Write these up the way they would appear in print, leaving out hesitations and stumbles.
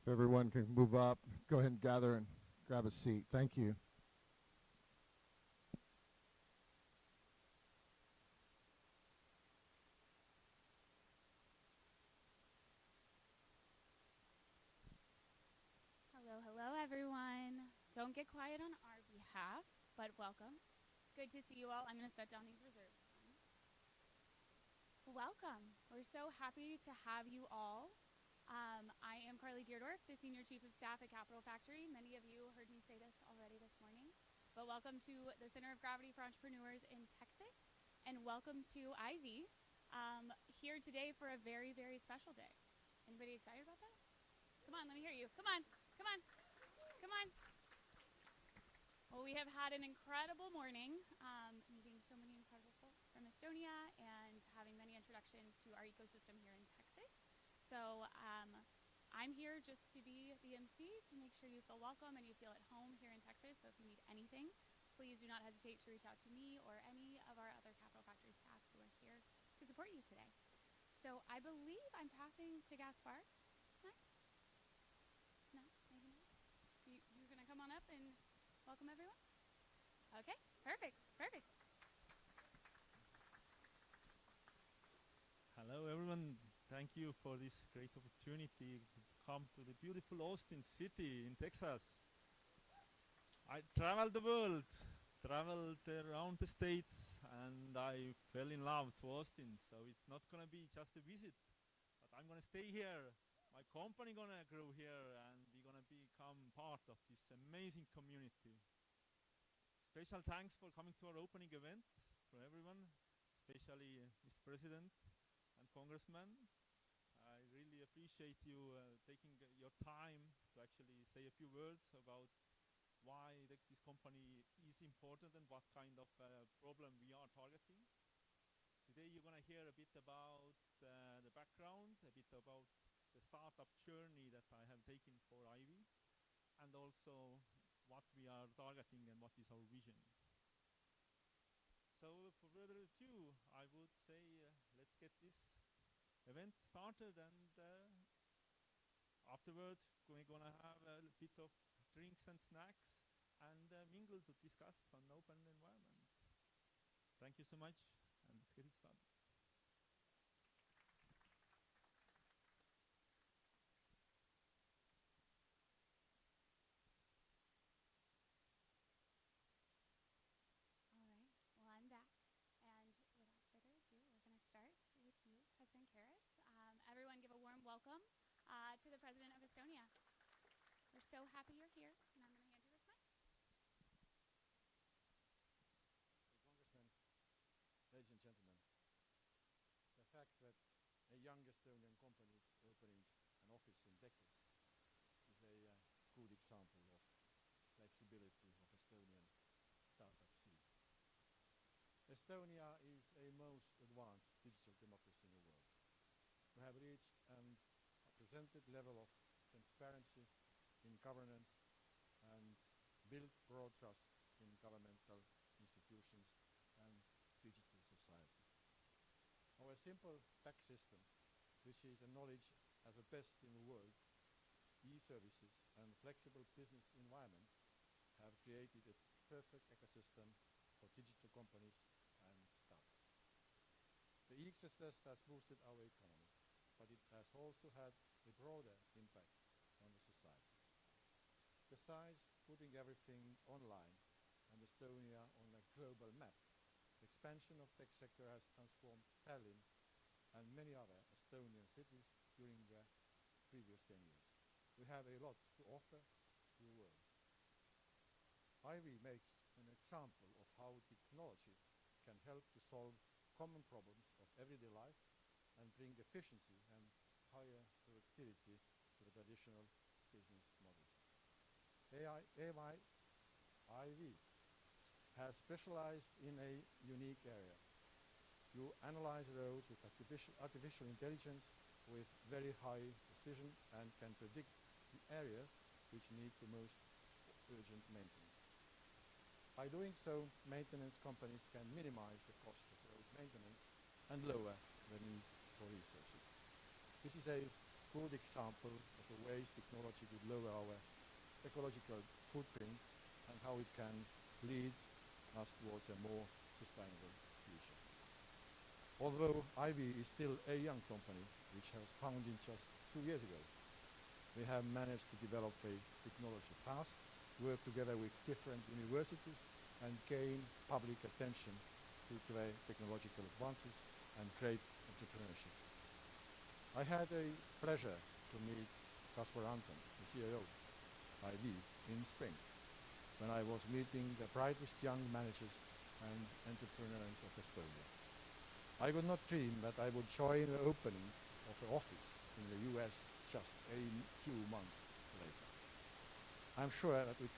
If everyone can move up, go ahead and gather and grab a seat. Thank you. Hello, hello, everyone. Don't get quiet on our behalf, but welcome. It's good to see you all. I'm going to set down these reserved ones. Welcome. We're so happy to have you all. I am Carly Deerdorf, the Senior Chief of Staff at Capital Factory. Many of you heard me say this already this morning, but welcome to the Center of Gravity for Entrepreneurs in Texas, and welcome to EyeVI, here today for a very, very special day. Anybody excited about that? Come on, let me hear you. Come on, come on, come on. Well, we have had an incredible morning, meeting so many incredible folks from Estonia and having many introductions to our ecosystem here in Texas. So I'm here just to be the MC, to make sure you feel welcome and you feel at home here in Texas. So if you need anything, please do not hesitate to reach out to me or any of our other Capital Factory staff who are here to support you today. So I believe I'm passing to Gaspar next. No, maybe not. You're going to come on up and welcome everyone? Okay, perfect, perfect. Hello everyone, thank you for this great opportunity to come to the beautiful Austin City in Texas. I traveled the world, traveled around the states, and I fell in love to Austin. So it's not gonna be just a visit, but I'm gonna stay here. My company gonna grow here, and we're gonna become part of this amazing community. Special thanks for coming to our opening event for everyone, especially Mr. President and Congressman. I really appreciate you taking your time to actually say a few words about why this company is important and what kind of problem we are targeting. Today you're going to hear a bit about the background, a bit about the startup journey that I have taken for EyeVI, and also what we are targeting and what is our vision. So for further ado, I would say let's get this event started, and afterwards we're gonna have a bit of drinks and snacks and mingle to discuss an open environment. Thank you so much, and let's get it started. All right, well, I'm back. And without further ado, we're going to start with you, President Karras. Everyone give a warm welcome to the President of Estonia. We're so happy you're here, and I'm going to hand you this mic. Congressman, ladies and gentlemen, the fact that a young Estonian company is opening an office in Texas is a good example of flexibility of Estonian startup scene. Estonia is a most advanced digital democracy in the world. We have reached an unprecedented level of transparency in governance and built broad trust in governmental institutions and digital society. Our simple tax system, which is acknowledged as the best in the world, e-services and flexible business environment have created a perfect ecosystem for digital companies and startups. The e-success has boosted our economy, but it has also had a broader impact on the society. Besides putting everything online and Estonia on a global map, the expansion of tech sector has transformed Tallinn and many other Estonian cities during the previous 10 years. We have a lot to offer to the world. EyeVI makes an example of how technology can help to solve common problems of everyday life and bring efficiency and higher productivity to the traditional business models. EyeVI has specialized in a unique area. You analyze roads with artificial intelligence with very high precision and can predict the areas which need the most urgent maintenance. By doing so, maintenance companies can minimize the cost of road maintenance and lower the need for resources. This is a good example of the ways technology could lower our ecological footprint and how it can lead us towards a more sustainable future. Although EyeVI is still a young company, which was founded just 2 years ago, we have managed to develop a technology fast, work together with different universities, and gain public attention due to the technological advances and great entrepreneurship. I had a pleasure to meet Kasper Anton, the CEO of EyeVI, in spring, when I was meeting the brightest young managers and entrepreneurs of Estonia. I would not dream that I would join the opening of an office in the US just a few months later. I'm sure that we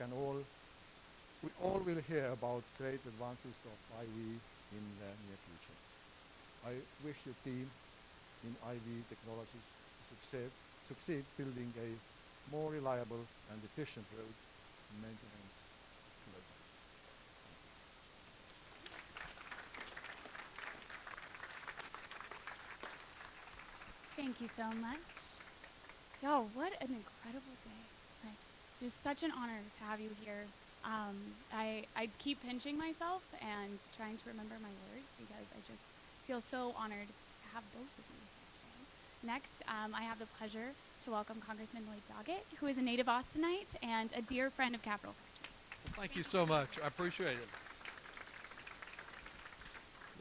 all will hear about great advances of EyeVI in the near future. I wish your team in EyeVI Technologies to succeed building a more reliable and efficient road maintenance globally. Thank you so much. Yo, what an incredible day. Like, just such an honor to have you here. I keep pinching myself and trying to remember my words because I just feel so honored to have both of you here today. Next, I have the pleasure to welcome Congressman Lloyd Doggett, who is a native Austinite and a dear friend of Capital Factory. Thank you so much. I appreciate it.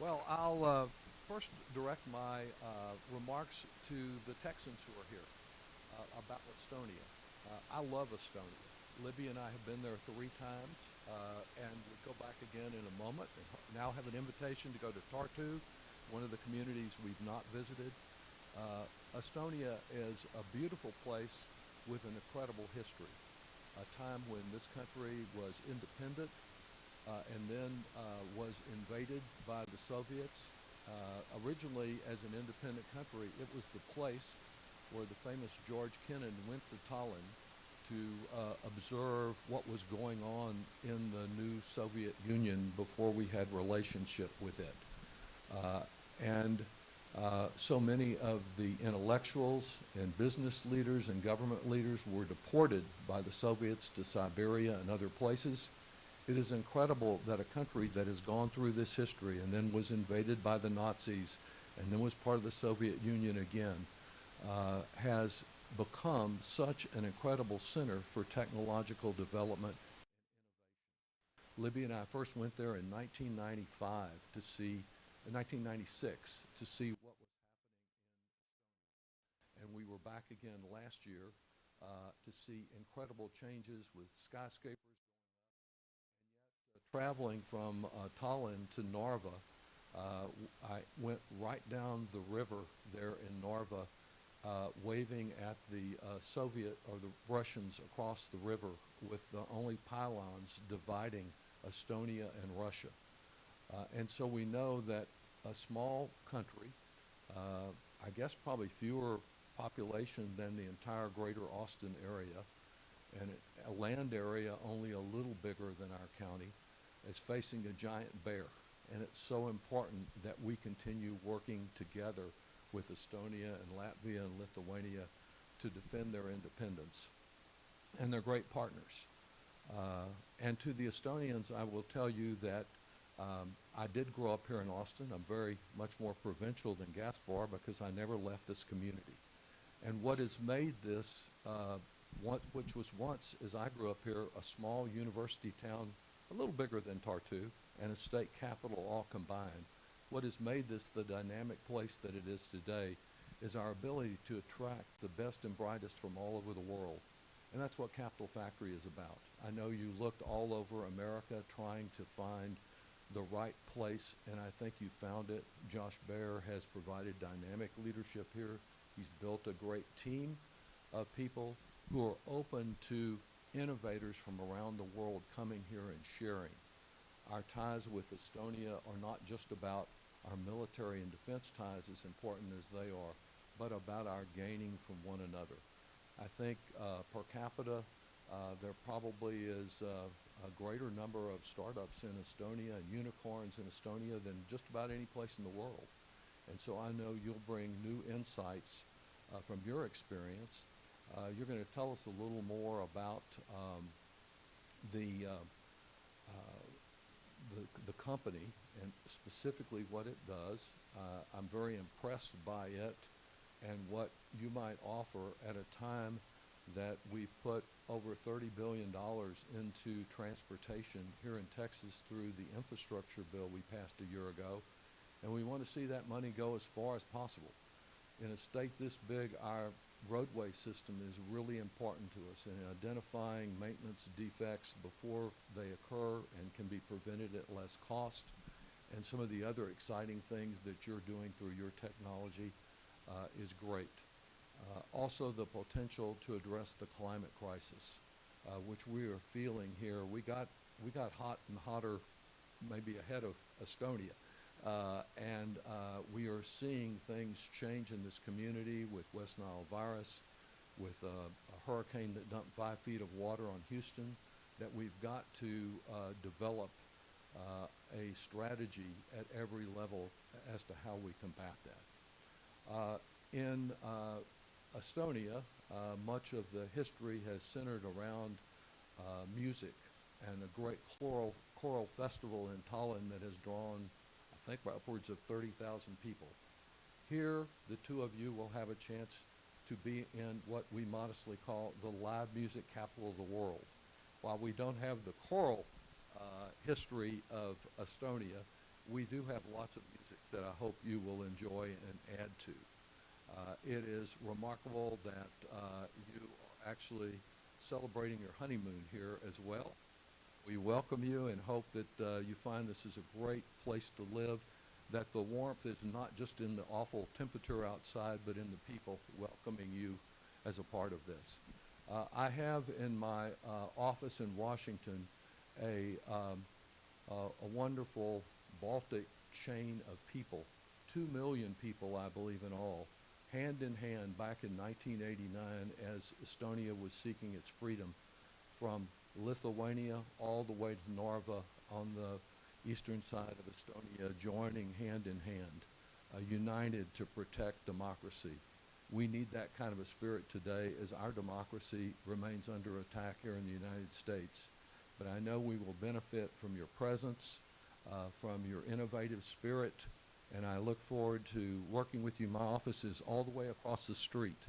Well, I'll first direct my remarks to the Texans who are here about Estonia. I love Estonia. Libby and I have been there 3 times, and we go back again in a moment. And now have an invitation to go to Tartu, one of the communities we've not visited. Estonia is a beautiful place with an incredible history, a time when this country was independent and then was invaded by the Soviets. Originally, as an independent country, it was the place where the famous George Kennan went to Tallinn to observe what was going on in the new Soviet Union before we had relationship with it. So many of the intellectuals and business leaders and government leaders were deported by the Soviets to Siberia and other places. It is incredible that a country that has gone through this history and then was invaded by the Nazis and then was part of the Soviet Union again has become such an incredible center for technological development and innovation. Libby and I first went there in 1995 to see, in 1996, to see what was happening in Estonia. And we were back again last year to see incredible changes with skyscrapers going up. And yet, traveling from Tallinn to Narva, I went right down the river there in Narva, waving at the Soviet or the Russians across the river with the only pylons dividing Estonia and Russia. And so we know that a small country, I guess probably fewer population than the entire greater Austin area, and a land area only a little bigger than our county, is facing a giant bear. And it's so important that we continue working together with Estonia and Latvia and Lithuania to defend their independence. And they're great partners. And to the Estonians, I will tell you that I did grow up here in Austin. I'm very much more provincial than Gaspar because I never left this community. And what has made this, which was once, as I grew up here, a small university town, a little bigger than Tartu, and a state capital all combined, what has made this the dynamic place that it is today is our ability to attract the best and brightest from all over the world. And that's what Capital Factory is about. I know you looked all over America trying to find the right place, and I think you found it. Josh Baer has provided dynamic leadership here. He's built a great team of people who are open to innovators from around the world coming here and sharing. Our ties with Estonia are not just about our military and defense ties, as important as they are, but about our gaining from one another. I think per capita, there probably is a greater number of startups in Estonia and unicorns in Estonia than just about any place in the world. And so I know you'll bring new insights from your experience. You're going to tell us a little more about the, the company and specifically what it does. I'm very impressed by it and what you might offer at a time that we've put over $30 billion into transportation here in Texas through the infrastructure bill we passed a year ago. And we want to see that money go as far as possible. In a state this big, our roadway system is really important to us in identifying maintenance defects before they occur and can be prevented at less cost. And some of the other exciting things that you're doing through your technology is great. Also the potential to address the climate crisis, which we are feeling here. We got hot and hotter, maybe ahead of Estonia. And we are seeing things change in this community with West Nile virus, with a hurricane that dumped 5 feet of water on Houston, that we've got to develop a strategy at every level as to how we combat that. In Estonia, much of the history has centered around music and a great choral festival in Tallinn that has drawn, I think, upwards of 30,000 people. Here, the two of you will have a chance to be in what we modestly call the live music capital of the world. While we don't have the choral history of Estonia, we do have lots of music that I hope you will enjoy and add to. It is remarkable that you are actually celebrating your honeymoon here as well. We welcome you and hope that you find this is a great place to live, that the warmth is not just in the awful temperature outside, but in the people welcoming you as a part of this. I have in my office in Washington a wonderful Baltic chain of people, 2 million people, I believe, in all, hand in hand back in 1989 as Estonia was seeking its freedom from Lithuania all the way to Narva on the eastern side of Estonia, joining hand in hand, united to protect democracy. We need that kind of a spirit today as our democracy remains under attack here in the United States. But I know we will benefit from your presence, from your innovative spirit, and I look forward to working with you. My office is all the way across the street.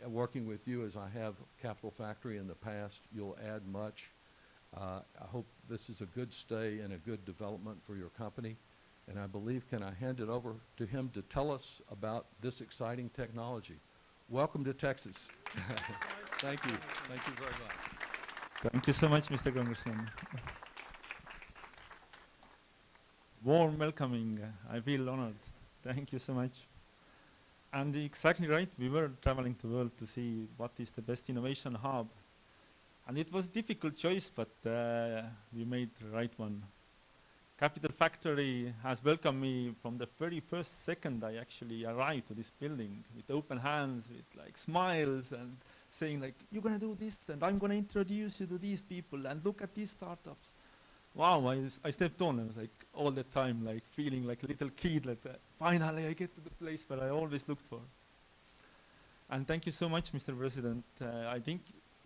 Working with you as I have Capital Factory in the past, you'll add much. I hope this is a good stay and a good development for your company. And I believe, can I hand it over to him to tell us about this exciting technology? Welcome to Texas. Thank you. Thank you very much. Thank you so much, Mr. Congressman. Warm welcoming. I feel honored. Thank you so much. And exactly right, we were traveling the world to see what is the best innovation hub. And it was a difficult choice, but we made the right one. Capital Factory has welcomed me from the very first second I actually arrived to this building, with open hands, with like smiles and saying like, you're gonna do this and I'm gonna introduce you to these people and look at these startups. Wow, I stepped on, I was like all the time like feeling like a little kid, like finally I get to the place where I always looked for. And thank you so much, Mr. President. I think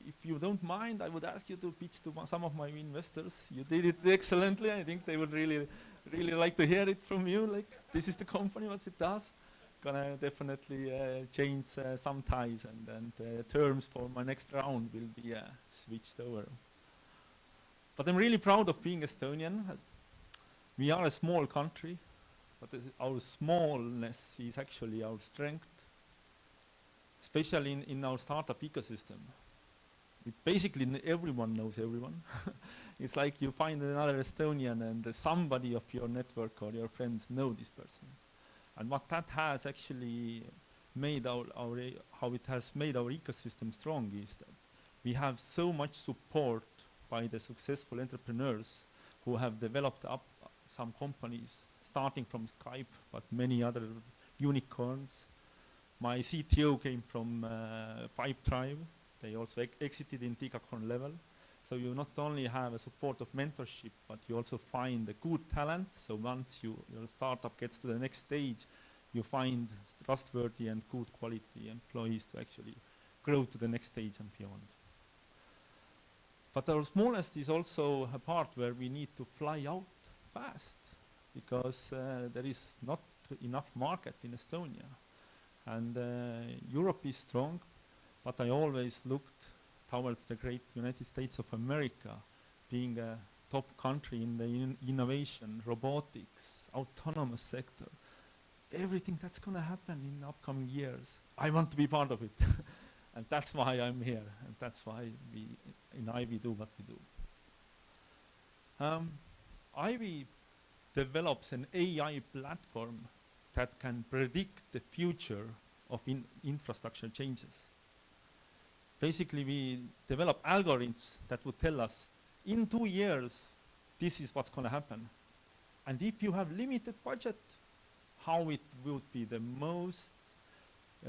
if you don't mind, I would ask you to pitch to some of my investors. You did it excellently. I think they would really like to hear it from you. Like, this is the company, what it does. Gonna definitely change some ties, and terms for my next round will be switched over. But I'm really proud of being Estonian. We are a small country, but our smallness is actually our strength, especially in our startup ecosystem. Basically, everyone knows everyone. It's like you find another Estonian and somebody of your network or your friends know this person. And what that has actually made how it has made our ecosystem strong is that we have so much support by the successful entrepreneurs who have developed up some companies, starting from Skype, but many other unicorns. My CTO came from Pipedrive. They also exited in Decacorn level. So you not only have a support of mentorship, but you also find a good talent. So once your startup gets to the next stage, you find trustworthy and good quality employees to actually grow to the next stage and beyond. But our smallest is also a part where we need to fly out fast because there is not enough market in Estonia. And Europe is strong, but I always looked towards the great United States of America, being a top country in the innovation, robotics, autonomous sector. Everything that's going to happen in the upcoming years, I want to be part of it. And that's why I'm here, and that's why we in EyeVI do what we do. EyeVI develops an AI platform that can predict the future of infrastructure changes. Basically, we develop algorithms that would tell us, in 2 years, this is what's going to happen. And if you have limited budget, how it would be the most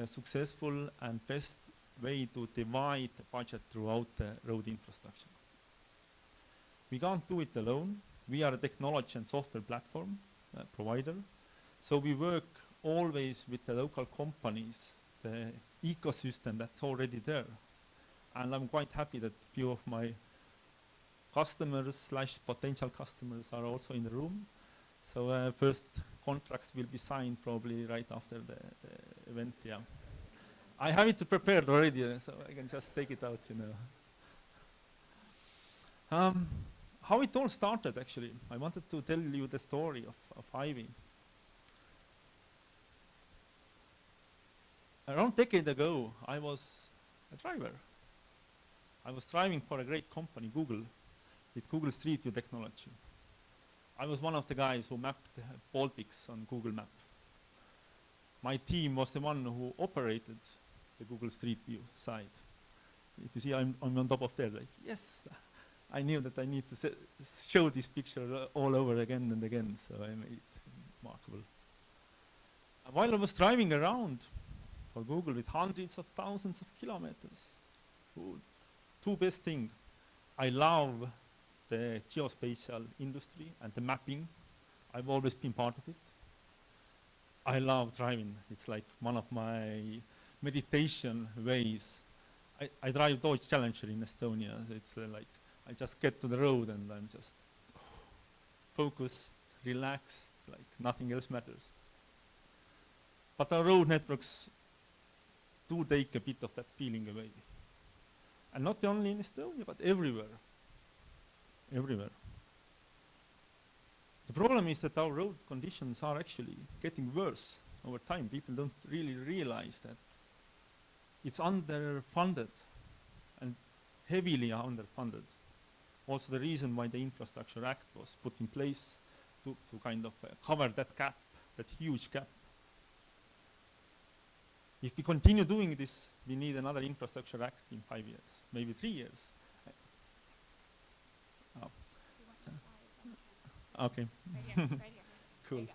successful and best way to divide the budget throughout the road infrastructure. We can't do it alone. We are a technology and software platform provider. So we work always with the local companies, the ecosystem that's already there. And I'm quite happy that few of my customers / potential customers are also in the room. So first contracts will be signed probably right after the event, yeah. I have it prepared already, so I can just take it out, you know. How it all started, actually. I wanted to tell you the story of EyeVI. Around a decade ago, I was a driver. I was driving for a great company, Google, with Google Street View technology. I was one of the guys who mapped the Baltics on Google Map. My team was the one who operated the Google Street View side. If you see, I'm on top of there, like, yes, I knew that I need to show this picture all over again and again, so I made it remarkable. While I was driving around for Google with hundreds of thousands of kilometers, two best things. I love the geospatial industry and the mapping. I've always been part of it. I love driving. It's like one of my meditation ways. I drive Dodge Challenger in Estonia. It's like I just get to the road and I'm just focused, relaxed, like nothing else matters. But our road networks do take a bit of that feeling away. And not only in Estonia, but everywhere. Everywhere. The problem is that our road conditions are actually getting worse over time. People don't really realize that it's underfunded and heavily underfunded. Also the reason why the Infrastructure Act was put in place to kind of cover that gap, that huge gap. If we continue doing this, we need another Infrastructure Act in 5 years, maybe 3 years. Oh. Okay. Right here, right here. Cool.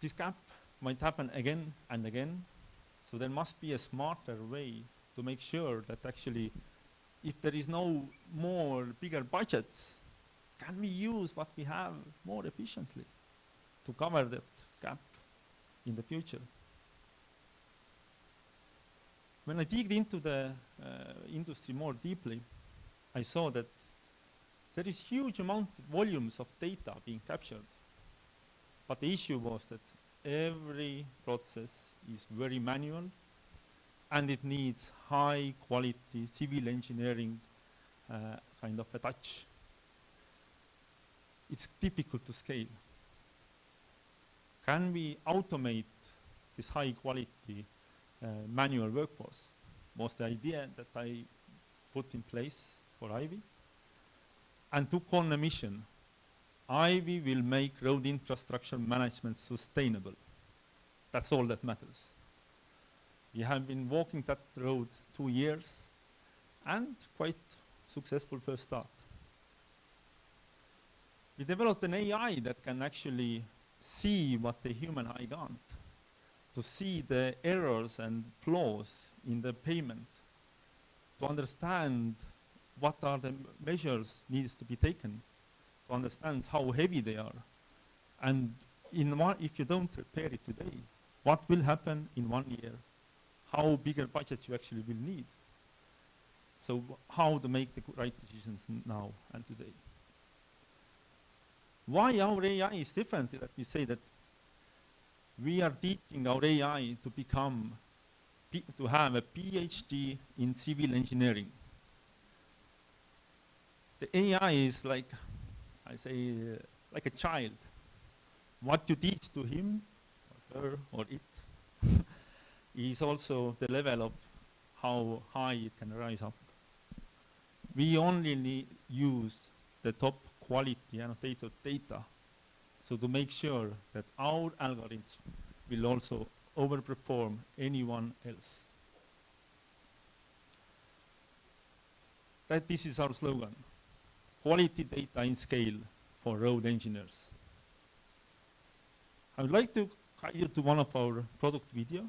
This gap might happen again and again, so there must be a smarter way to make sure that actually, if there is no more bigger budgets, can we use what we have more efficiently to cover that gap in the future? When I digged into the industry more deeply, I saw that there is huge amount of volumes of data being captured. But the issue was that every process is very manual and it needs high quality civil engineering kind of a touch. It's difficult to scale. Can we automate this high quality manual workforce? Was the idea that I put in place for EyeVI, and took on a mission. EyeVI will make road infrastructure management sustainable. That's all that matters. We have been walking that road 2 years and quite successful first start. We developed an AI that can actually see what the human eye can't, to see the errors and flaws in the payment, to understand what are the measures needs to be taken, to understand how heavy they are, And if you don't prepare it today, what will happen in 1 year? How bigger budgets you actually will need? So how to make the right decisions now and today? Why our AI is different? Let me say that we are teaching our AI to to have a PhD in civil engineering. The AI is like, I say, like a child. What you teach to him, or her, or it, is also the level of how high it can rise up. We only use the top quality annotated data, so to make sure that our algorithms will also overperform anyone else. This is our slogan: quality data in scale for road engineers. I would like to guide you to one of our product video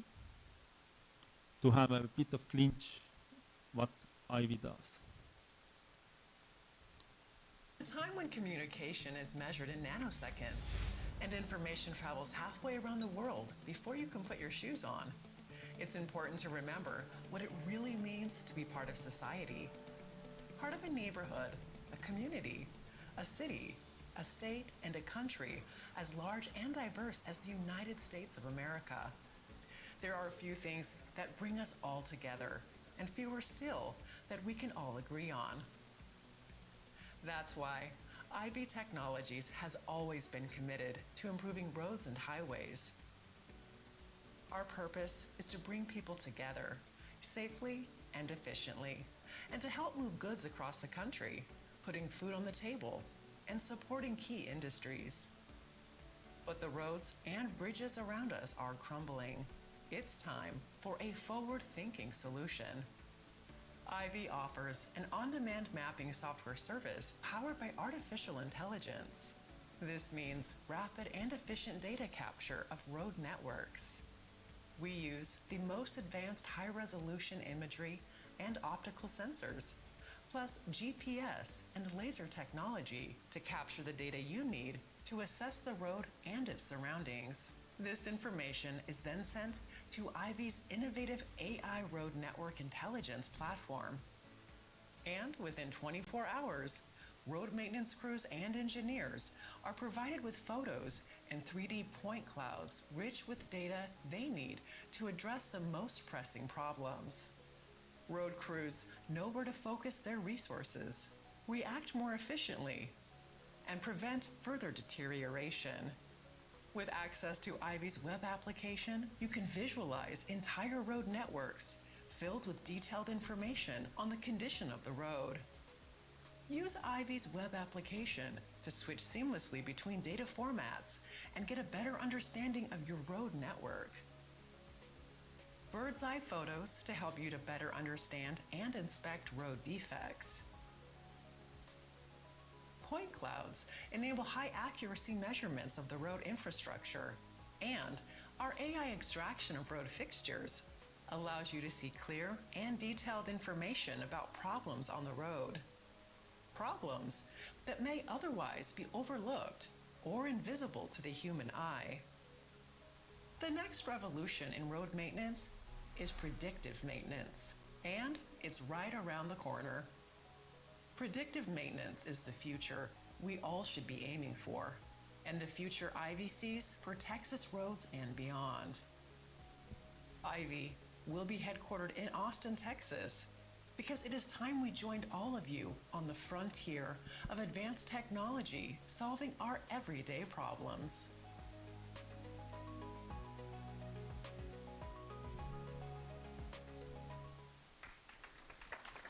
to have a bit of clinch what EyeVI does. A time when communication is measured in nanoseconds and information travels halfway around the world before you can put your shoes on. It's important to remember what it really means to be part of society, part of a neighborhood, a community, a city, a state, and a country as large and diverse as the United States of America. There are a few things that bring us all together, and fewer still that we can all agree on. That's why EyeVI Technologies has always been committed to improving roads and highways. Our purpose is to bring people together safely and efficiently, and to help move goods across the country, putting food on the table, and supporting key industries. But the roads and bridges around us are crumbling. It's time for a forward-thinking solution. EyeVI offers an on-demand mapping software service powered by artificial intelligence. This means rapid and efficient data capture of road networks. We use the most advanced high-resolution imagery and optical sensors, plus GPS and laser technology to capture the data you need to assess the road and its surroundings. This information is then sent to EyeVI's innovative AI Road Network Intelligence platform. And within 24 hours, road maintenance crews and engineers are provided with photos and 3D point clouds rich with data they need to address the most pressing problems. Road crews know where to focus their resources, react more efficiently, and prevent further deterioration. With access to EyeVI's web application, you can visualize entire road networks filled with detailed information on the condition of the road. Use EyeVI's web application to switch seamlessly between data formats and get a better understanding of your road network. Bird's eye photos to help you to better understand and inspect road defects. Point clouds enable high accuracy measurements of the road infrastructure, and our AI extraction of road fixtures allows you to see clear and detailed information about problems on the road. Problems that may otherwise be overlooked or invisible to the human eye. The next revolution in road maintenance is predictive maintenance, and it's right around the corner. Predictive maintenance is the future we all should be aiming for, and the future EyeVI sees for Texas roads and beyond. EyeVI will be headquartered in Austin, Texas, because it is time we joined all of you on the frontier of advanced technology solving our everyday problems.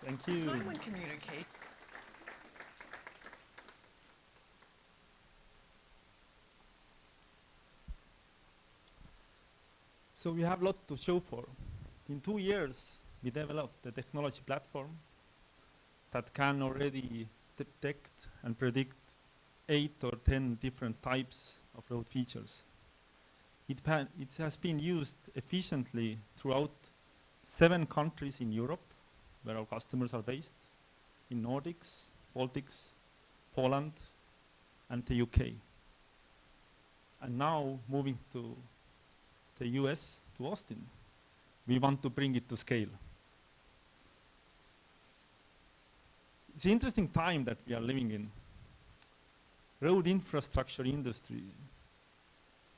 Thank A you. time when communicate. So we have a lot to show for. In 2 years, we developed a technology platform that can already detect and predict 8 or 10 different types of road features. It has been used efficiently throughout 7 countries in Europe, where our customers are based, in Nordics, Baltics, Poland, and the UK. And now moving to the US, to Austin, we want to bring it to scale. It's an interesting time that we are living in. Road infrastructure industry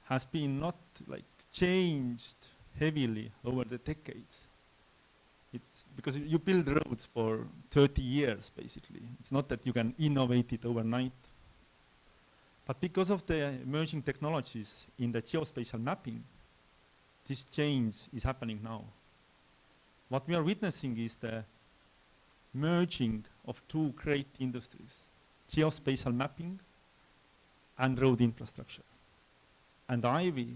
has been not like changed heavily over the decades. It's because you build roads for 30 years, basically. It's not that you can innovate it overnight. But because of the emerging technologies in the geospatial mapping, this change is happening now. What we are witnessing is the merging of two great industries, geospatial mapping and road infrastructure. And EyeVI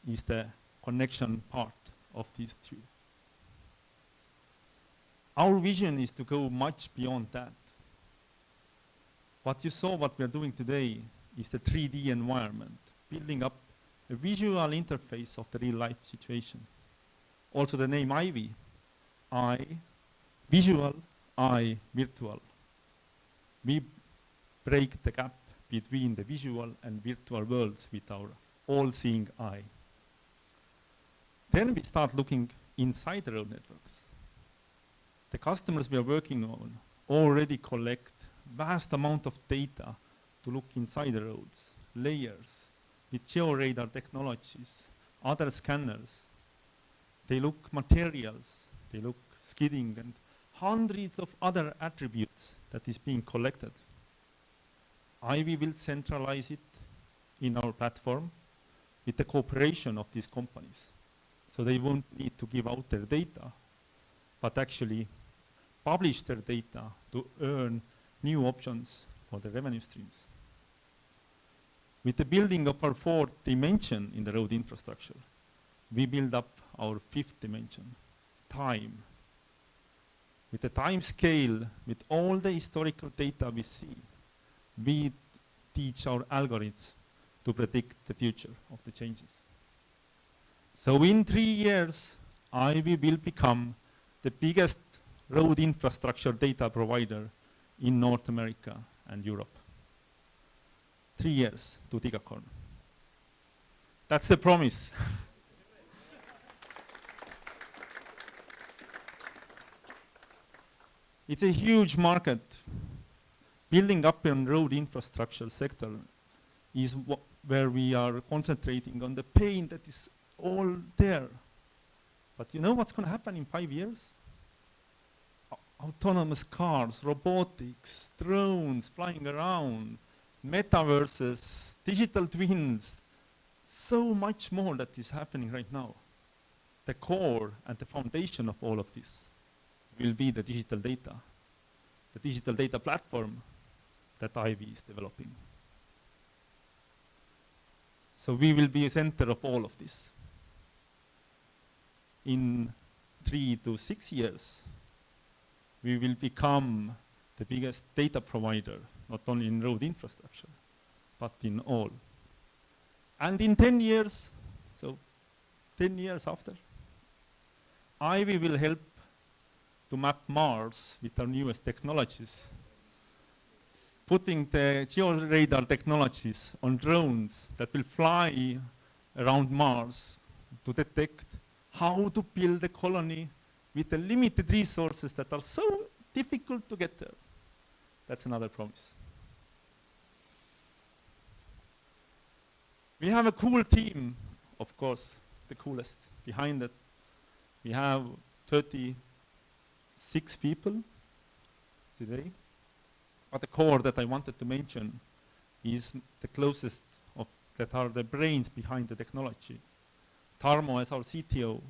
is the connection part of these two. Our vision is to go much beyond that. What you saw, what we are doing today, is the 3D environment, building up a visual interface of the real life situation. Also the name EyeVI, eye, visual, eye, virtual. We break the gap between the visual and virtual worlds with our all-seeing eye. Then we start looking inside the road networks. The customers we are working on already collect vast amount of data to look inside the roads, layers, with georadar technologies, other scanners. They look materials, they look skidding, and hundreds of other attributes that is being collected. EyeVI will centralize it in our platform with the cooperation of these companies. So they won't need to give out their data, but actually publish their data to earn new options for the revenue streams. With the building of our fourth dimension in the road infrastructure, we build up our fifth dimension, time. With the time scale, with all the historical data we see, we teach our algorithms to predict the future of the changes. So in 3 years, EyeVI will become the biggest road infrastructure data provider in North America and Europe. 3 years to Decacorn. That's the promise. It's a huge market. Building up a road infrastructure sector is where we are concentrating on the pain that is all there. But you know what's going to happen in 5 years? Autonomous cars, robotics, drones flying around, metaverses, digital twins, so much more that is happening right now. The core and the foundation of all of this will be the digital data platform that EyeVI is developing. So we will be a center of all of this. In 3 to 6 years, we will become the biggest data provider, not only in road infrastructure, but in all. And in 10 years, so 10 years after, EyeVI will help to map Mars with our newest technologies, putting the georadar technologies on drones that will fly around Mars to detect how to build a colony with the limited resources that are so difficult to get there. That's another promise. We have a cool team, of course, the coolest. Behind it, we have 36 people today. But the core that I wanted to mention is the closest of that are the brains behind the technology. Tarmo as our CTO,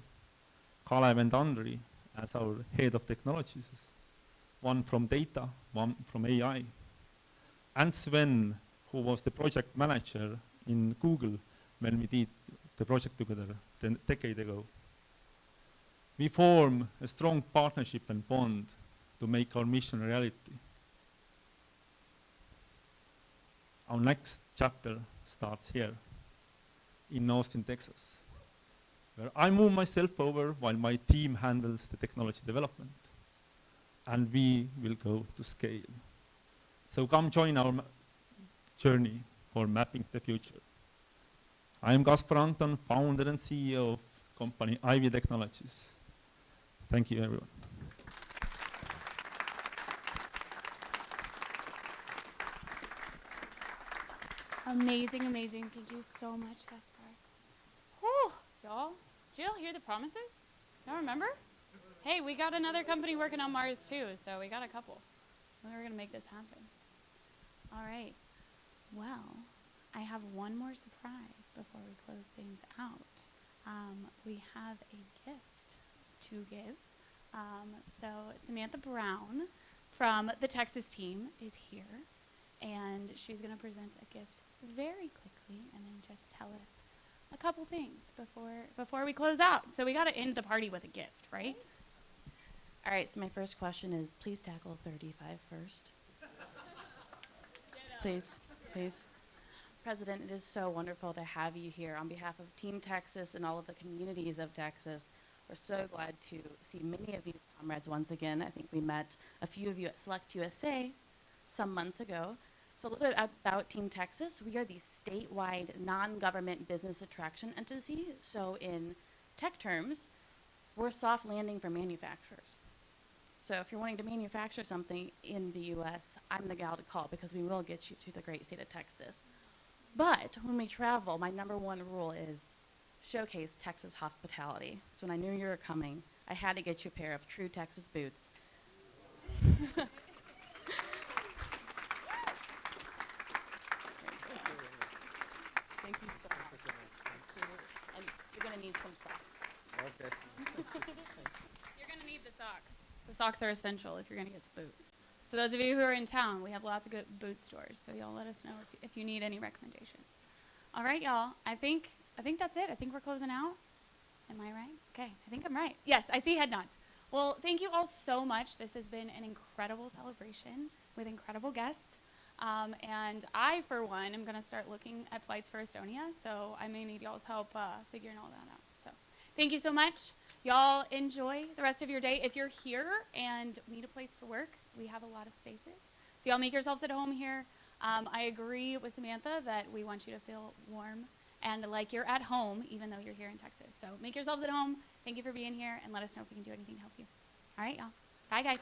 Kalev and Andri as our head of technologies, one from data, one from AI, and Sven, who was the project manager in Google when we did the project together a decade ago. We form a strong partnership and bond to make our mission a reality. Our next chapter starts here in Austin, Texas, where I move myself over while my team handles the technology development, and we will go to scale. So come join our journey for mapping the future. I am Gaspar Anton, founder and CEO of company EyeVI Technologies. Thank you, everyone. Amazing, amazing. Thank you so much, Gaspar. Whew, y'all. Did y'all hear the promises? Y'all remember? Hey, we got another company working on Mars too, so we got a couple. We're going to make this happen. All right. Well, I have one more surprise before we close things out. We have a gift to give. So Samantha Brown from the Texas team is here, and she's going to present a gift very quickly and then just tell us a couple things before we close out. So we got to end the party with a gift, right? All right, so my first question is, please tackle 35 first. Please, please. President, it is so wonderful to have you here. On behalf of Team Texas and all of the communities of Texas, we're so glad to see many of these comrades once again. I think we met a few of you at Select USA some months ago. So a little bit about Team Texas. We are the statewide non-government business attraction entity. So in tech terms, we're a soft landing for manufacturers. So if you're wanting to manufacture something in the U.S., I'm the gal to call because we will get you to the great state of Texas. But when we travel, my number one rule is showcase Texas hospitality. So when I knew you were coming, I had to get you a pair of true Texas boots. Thank you so much. And you're going to need some socks. Okay. You're going to need the socks. The socks are essential if you're going to get boots. So those of you who are in town, we have lots of good boot stores. So y'all let us know if you need any recommendations. All right, y'all. I think that's it. I think we're closing out. Am I right? Okay, I think I'm right. Yes, I see head nods. Well, thank you all so much. This has been an incredible celebration with incredible guests. And I, for one, am going to start looking at flights for Estonia. So I may need y'all's help figuring all that out. So thank you so much. Y'all enjoy the rest of your day. If you're here and need a place to work, we have a lot of spaces. So y'all make yourselves at home here. I agree with Samantha that we want you to feel warm and like you're at home, even though you're here in Texas. So make yourselves at home. Thank you for being here, and let us know if we can do anything to help you. All right, y'all. Bye, guys.